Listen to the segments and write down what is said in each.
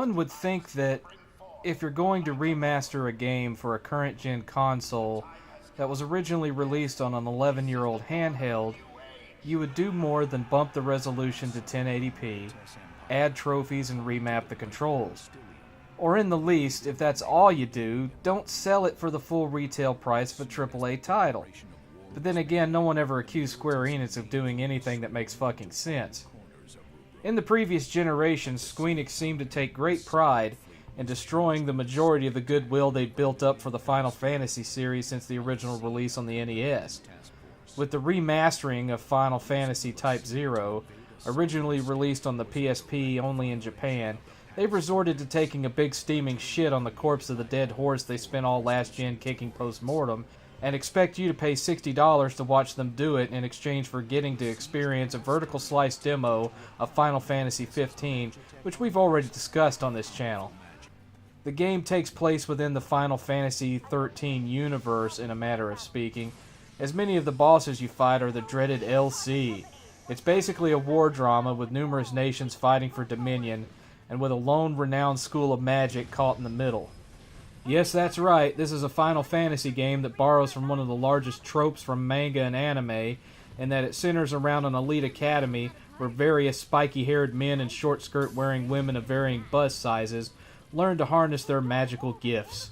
one would think that if you're going to remaster a game for a current-gen console that was originally released on an 11-year-old handheld, you would do more than bump the resolution to 1080p, add trophies, and remap the controls. Or in the least, if that's all you do, don't sell it for the full retail price of a AAA title. But then again, no one ever accused Square Enix of doing anything that makes fucking sense. In the previous generations, Squeenix seemed to take great pride in destroying the majority of the goodwill they'd built up for the Final Fantasy series since the original release on the NES. With the remastering of Final Fantasy Type 0, originally released on the PSP only in Japan, they've resorted to taking a big steaming shit on the corpse of the dead horse they spent all last gen kicking post-mortem, and expect you to pay $60 to watch them do it in exchange for getting to experience a vertical slice demo of Final Fantasy XV, which we've already discussed on this channel. The game takes place within the Final Fantasy XIII universe, in a matter of speaking, as many of the bosses you fight are the dreaded LC. It's basically a war drama with numerous nations fighting for dominion, and with a lone renowned school of magic caught in the middle. Yes, that's right, this is a Final Fantasy game that borrows from one of the largest tropes from manga and anime, in that it centers around an elite academy where various spiky-haired men and short-skirt-wearing women of varying bust sizes learn to harness their magical gifts.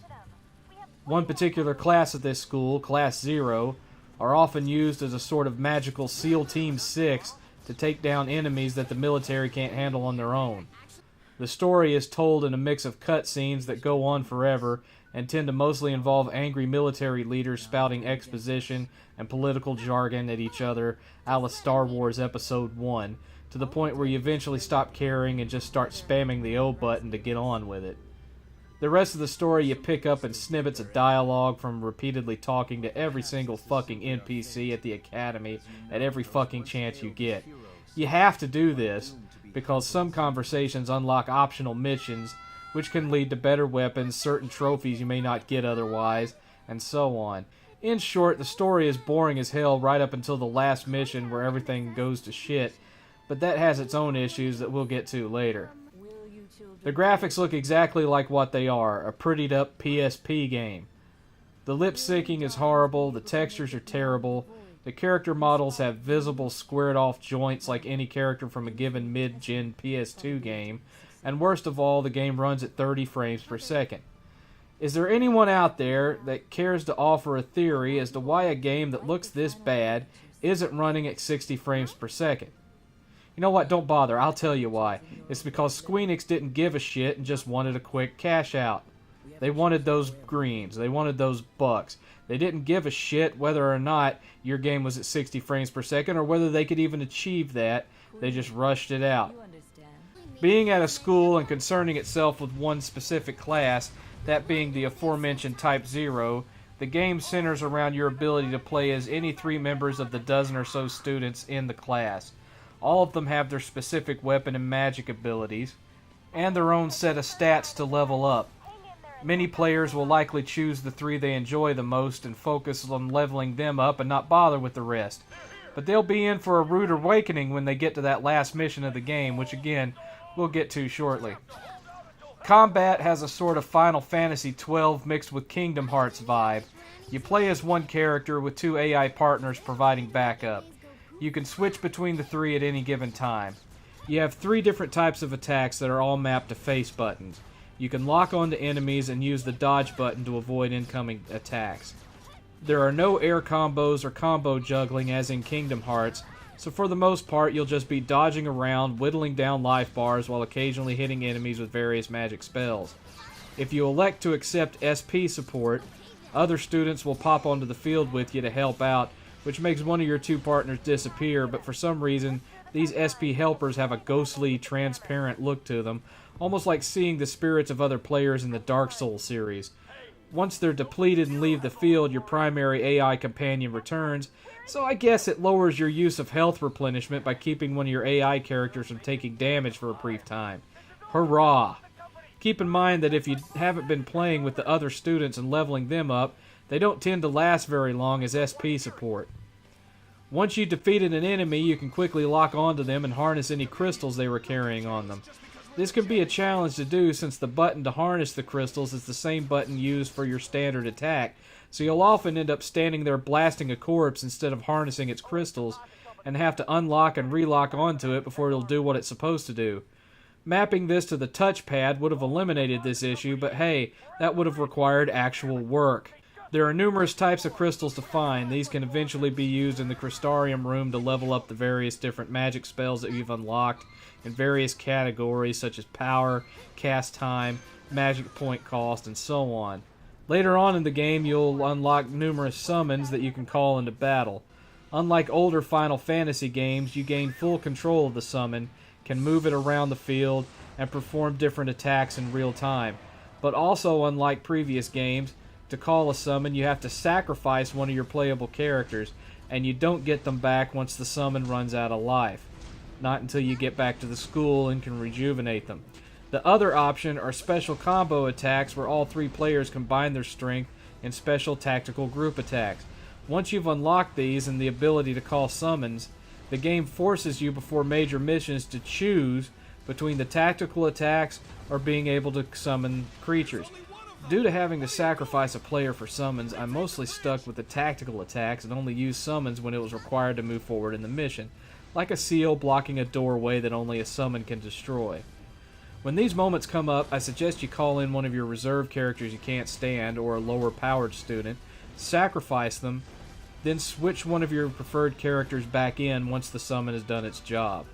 One particular class at this school, Class 0, are often used as a sort of magical SEAL Team 6 to take down enemies that the military can't handle on their own. The story is told in a mix of cutscenes that go on forever and tend to mostly involve angry military leaders spouting exposition and political jargon at each other, a la Star Wars Episode 1, to the point where you eventually stop caring and just start spamming the O button to get on with it. The rest of the story you pick up in snippets of dialogue from repeatedly talking to every single fucking NPC at the academy at every fucking chance you get. You have to do this, because some conversations unlock optional missions, which can lead to better weapons, certain trophies you may not get otherwise, and so on. In short, the story is boring as hell right up until the last mission where everything goes to shit, but that has its own issues that we'll get to later. The graphics look exactly like what they are, a prettied up PSP game. The lip syncing is horrible, the textures are terrible, the character models have visible squared off joints like any character from a given mid-gen PS2 game, and worst of all, the game runs at 30 frames per second. Is there anyone out there that cares to offer a theory as to why a game that looks this bad isn't running at 60 frames per second? You know what, don't bother, I'll tell you why. It's because Squeenix didn't give a shit and just wanted a quick cash out. They wanted those greens, they wanted those bucks. They didn't give a shit whether or not your game was at 60 frames per second or whether they could even achieve that. They just rushed it out. Being at a school and concerning itself with one specific class, that being the aforementioned Type 0, the game centers around your ability to play as any 3 members of the dozen or so students in the class. All of them have their specific weapon and magic abilities, and their own set of stats to level up. Many players will likely choose the 3 they enjoy the most and focus on leveling them up and not bother with the rest. But they'll be in for a rude awakening when they get to that last mission of the game, which again, we'll get to shortly. Combat has a sort of Final Fantasy XII mixed with Kingdom Hearts vibe. You play as one character with 2 AI partners providing backup. You can switch between the 3 at any given time. You have 3 different types of attacks that are all mapped to face buttons. You can lock onto enemies and use the dodge button to avoid incoming attacks. There are no air combos or combo juggling as in Kingdom Hearts, so for the most part you'll just be dodging around, whittling down life bars while occasionally hitting enemies with various magic spells. If you elect to accept SP support, other students will pop onto the field with you to help out, which makes one of your 2 partners disappear, but for some reason these SP helpers have a ghostly, transparent look to them, almost like seeing the spirits of other players in the Dark Souls series. Once they're depleted and leave the field, your primary AI companion returns, so I guess it lowers your use of health replenishment by keeping one of your AI characters from taking damage for a brief time. Hurrah! Keep in mind that if you haven't been playing with the other students and leveling them up, they don't tend to last very long as SP support. Once you've defeated an enemy, you can quickly lock onto them and harness any crystals they were carrying on them. This can be a challenge to do since the button to harness the crystals is the same button used for your standard attack, so you'll often end up standing there blasting a corpse instead of harnessing its crystals, and have to unlock and relock onto it before it'll do what it's supposed to do. Mapping this to the touchpad would have eliminated this issue, but hey, that would have required actual work. There are numerous types of crystals to find. These can eventually be used in the Crystarium room to level up the various different magic spells that you've unlocked in various categories such as power, cast time, magic point cost, and so on. Later on in the game, you'll unlock numerous summons that you can call into battle. Unlike older Final Fantasy games, you gain full control of the summon, can move it around the field, and perform different attacks in real time. But also, unlike previous games, to call a summon you have to sacrifice one of your playable characters, and you don't get them back once the summon runs out of life. Not until you get back to the school and can rejuvenate them. The other option are special combo attacks where all three players combine their strength in special tactical group attacks. Once you've unlocked these and the ability to call summons, the game forces you before major missions to choose between the tactical attacks or being able to summon creatures. Due to having to sacrifice a player for summons, I mostly stuck with the tactical attacks and only used summons when it was required to move forward in the mission, like a seal blocking a doorway that only a summon can destroy. When these moments come up, I suggest you call in one of your reserve characters you can't stand or a lower powered student, sacrifice them, then switch one of your preferred characters back in once the summon has done its job.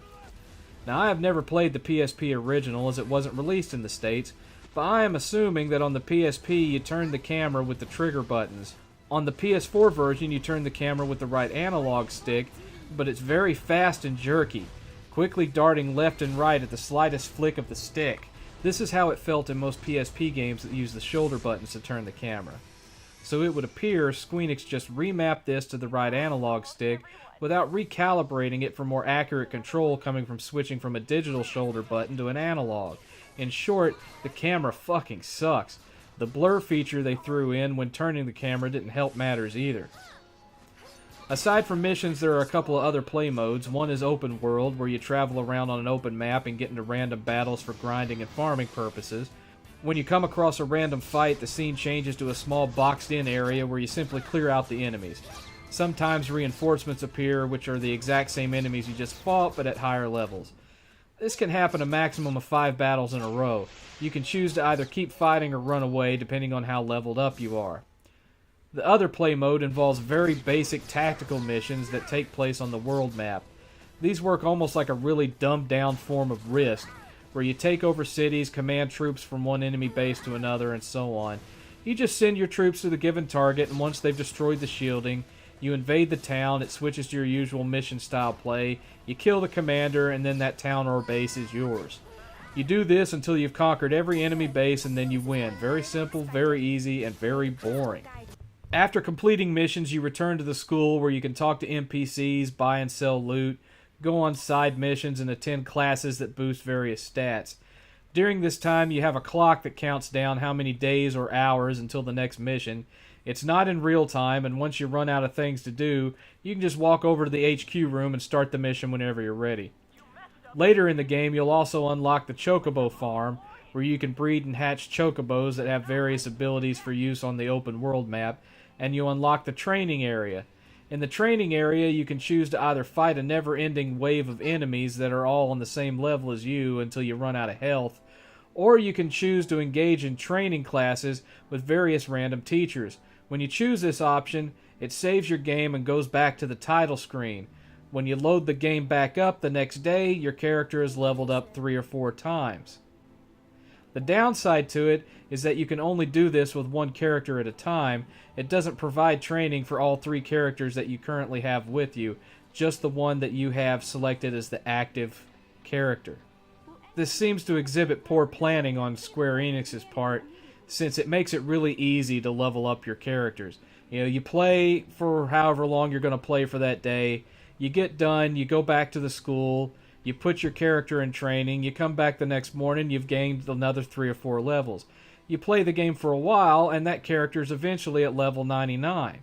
Now, I have never played the PSP original as it wasn't released in the States, but I am assuming that on the PSP you turn the camera with the trigger buttons. On the PS4 version you turn the camera with the right analog stick, but it's very fast and jerky, quickly darting left and right at the slightest flick of the stick. This is how it felt in most PSP games that use the shoulder buttons to turn the camera. So it would appear Squeenix just remapped this to the right analog stick without recalibrating it for more accurate control coming from switching from a digital shoulder button to an analog. In short, the camera fucking sucks. The blur feature they threw in when turning the camera didn't help matters either. Aside from missions, there are a couple of other play modes. One is open world, where you travel around on an open map and get into random battles for grinding and farming purposes. When you come across a random fight, the scene changes to a small boxed-in area where you simply clear out the enemies. Sometimes reinforcements appear, which are the exact same enemies you just fought, but at higher levels. This can happen a maximum of 5 battles in a row. You can choose to either keep fighting or run away, depending on how leveled up you are. The other play mode involves very basic tactical missions that take place on the world map. These work almost like a really dumbed-down form of Risk, where you take over cities, command troops from one enemy base to another, and so on. You just send your troops to the given target, and once they've destroyed the shielding, you invade the town, it switches to your usual mission-style play, you kill the commander, and then that town or base is yours. You do this until you've conquered every enemy base, and then you win. Very simple, very easy, and very boring. After completing missions, you return to the school where you can talk to NPCs, buy and sell loot, go on side missions, and attend classes that boost various stats. During this time, you have a clock that counts down how many days or hours until the next mission. It's not in real time, and once you run out of things to do, you can just walk over to the HQ room and start the mission whenever you're ready. Later in the game, you'll also unlock the Chocobo farm, where you can breed and hatch chocobos that have various abilities for use on the open world map, and you unlock the training area. In the training area, you can choose to either fight a never-ending wave of enemies that are all on the same level as you until you run out of health, or you can choose to engage in training classes with various random teachers. When you choose this option, it saves your game and goes back to the title screen. When you load the game back up the next day, your character is leveled up 3 or 4 times. The downside to it is that you can only do this with one character at a time. It doesn't provide training for all 3 characters that you currently have with you, just the one that you have selected as the active character. This seems to exhibit poor planning on Square Enix's part, since it makes it really easy to level up your characters. You play for however long you're going to play for that day, you get done, you go back to the school, you put your character in training, you come back the next morning, you've gained another 3 or 4 levels. You play the game for a while, and that character's eventually at level 99.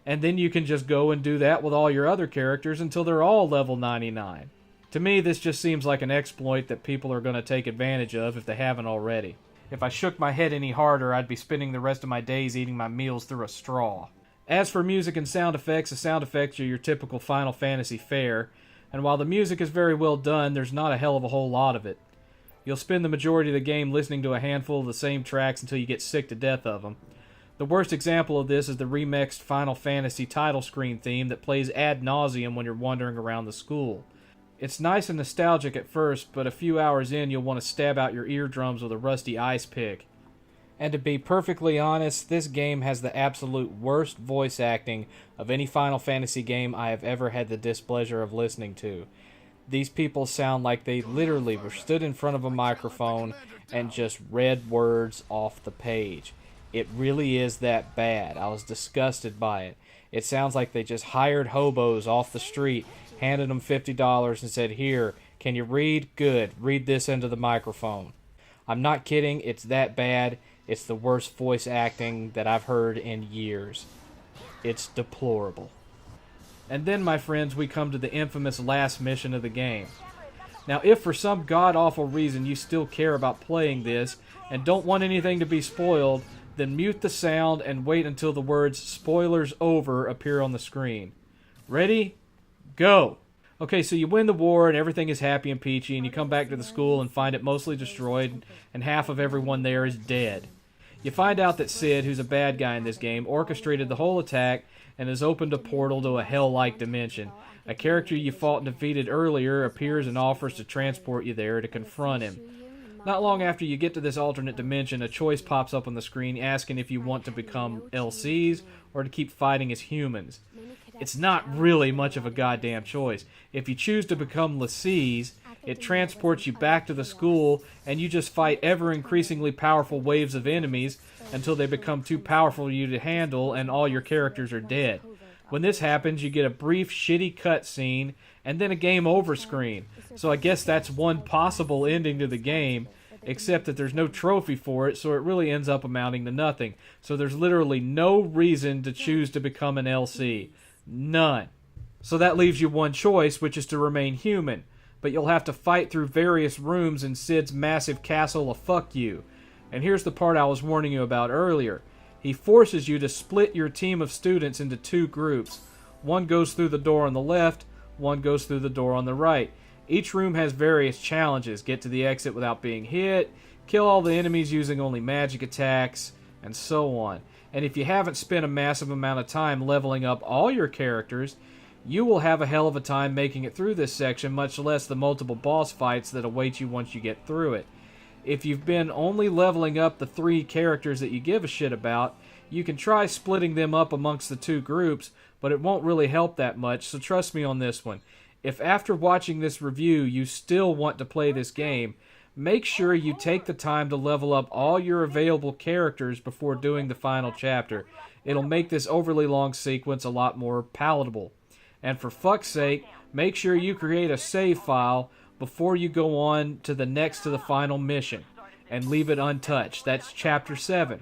And then you can just go and do that with all your other characters until they're all level 99. To me, this just seems like an exploit that people are going to take advantage of if they haven't already. If I shook my head any harder, I'd be spending the rest of my days eating my meals through a straw. As for music and sound effects, the sound effects are your typical Final Fantasy fare, and while the music is very well done, there's not a hell of a whole lot of it. You'll spend the majority of the game listening to a handful of the same tracks until you get sick to death of them. The worst example of this is the remixed Final Fantasy title screen theme that plays ad nauseum when you're wandering around the school. It's nice and nostalgic at first, but a few hours in you'll want to stab out your eardrums with a rusty ice pick. And to be perfectly honest, this game has the absolute worst voice acting of any Final Fantasy game I have ever had the displeasure of listening to. These people sound like they literally were stood in front of a microphone and just read words off the page. It really is that bad. I was disgusted by it. It sounds like they just hired hobos off the street, handed them $50 and said, "Here, can you read? Good. Read this into the microphone." I'm not kidding. It's that bad. It's the worst voice acting that I've heard in years. It's deplorable. And then, my friends, we come to the infamous last mission of the game. Now, if for some god-awful reason you still care about playing this and don't want anything to be spoiled, then mute the sound and wait until the words "spoilers over" appear on the screen. Ready? Go! Okay, so you win the war and everything is happy and peachy, and you come back to the school and find it mostly destroyed and half of everyone there is dead. You find out that Sid, who's a bad guy in this game, orchestrated the whole attack and has opened a portal to a hell-like dimension. A character you fought and defeated earlier appears and offers to transport you there to confront him. Not long after you get to this alternate dimension, a choice pops up on the screen asking if you want to become LCs or to keep fighting as humans. It's not really much of a goddamn choice. If you choose to become LCs, it transports you back to the school and you just fight ever-increasingly powerful waves of enemies until they become too powerful for you to handle and all your characters are dead. When this happens, you get a brief, shitty cutscene and then a game over screen. So I guess that's one possible ending to the game, except that there's no trophy for it, so it really ends up amounting to nothing. So there's literally no reason to choose to become an LC. None. So that leaves you one choice, which is to remain human. But you'll have to fight through various rooms in Sid's massive castle of fuck you. And here's the part I was warning you about earlier. He forces you to split your team of students into two groups. One goes through the door on the left, one goes through the door on the right. Each room has various challenges. Get to the exit without being hit, kill all the enemies using only magic attacks, and so on. And if you haven't spent a massive amount of time leveling up all your characters, you will have a hell of a time making it through this section, much less the multiple boss fights that await you once you get through it. If you've been only leveling up the 3 characters that you give a shit about, you can try splitting them up amongst the 2 groups, but it won't really help that much, so trust me on this one. If after watching this review you still want to play this game, make sure you take the time to level up all your available characters before doing the final chapter. It'll make this overly long sequence a lot more palatable. And for fuck's sake, make sure you create a save file before you go on to the final mission, and leave it untouched. That's Chapter 7.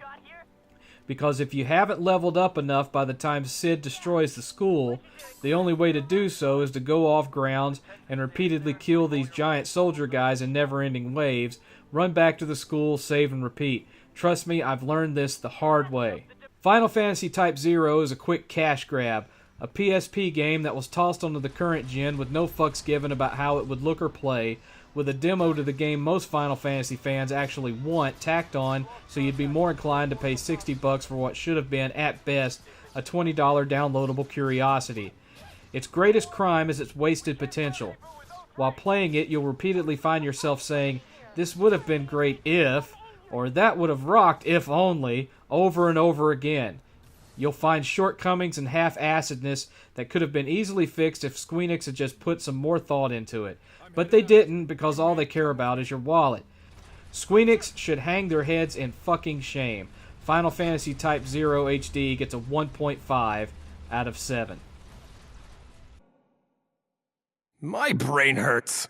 Because if you haven't leveled up enough by the time Sid destroys the school, the only way to do so is to go off grounds and repeatedly kill these giant soldier guys in never-ending waves, run back to the school, save and repeat. Trust me, I've learned this the hard way. Final Fantasy Type 0 is a quick cash grab. A PSP game that was tossed onto the current gen with no fucks given about how it would look or play, with a demo to the game most Final Fantasy fans actually want tacked on so you'd be more inclined to pay $60 for what should have been, at best, a $20 downloadable curiosity. Its greatest crime is its wasted potential. While playing it, you'll repeatedly find yourself saying, "This would have been great if," or "That would have rocked if only," over and over again. You'll find shortcomings and half-assedness that could have been easily fixed if Squeenix had just put some more thought into it. But they didn't, because all they care about is your wallet. Squeenix should hang their heads in fucking shame. Final Fantasy Type 0 HD gets a 1.5 out of 7. My brain hurts.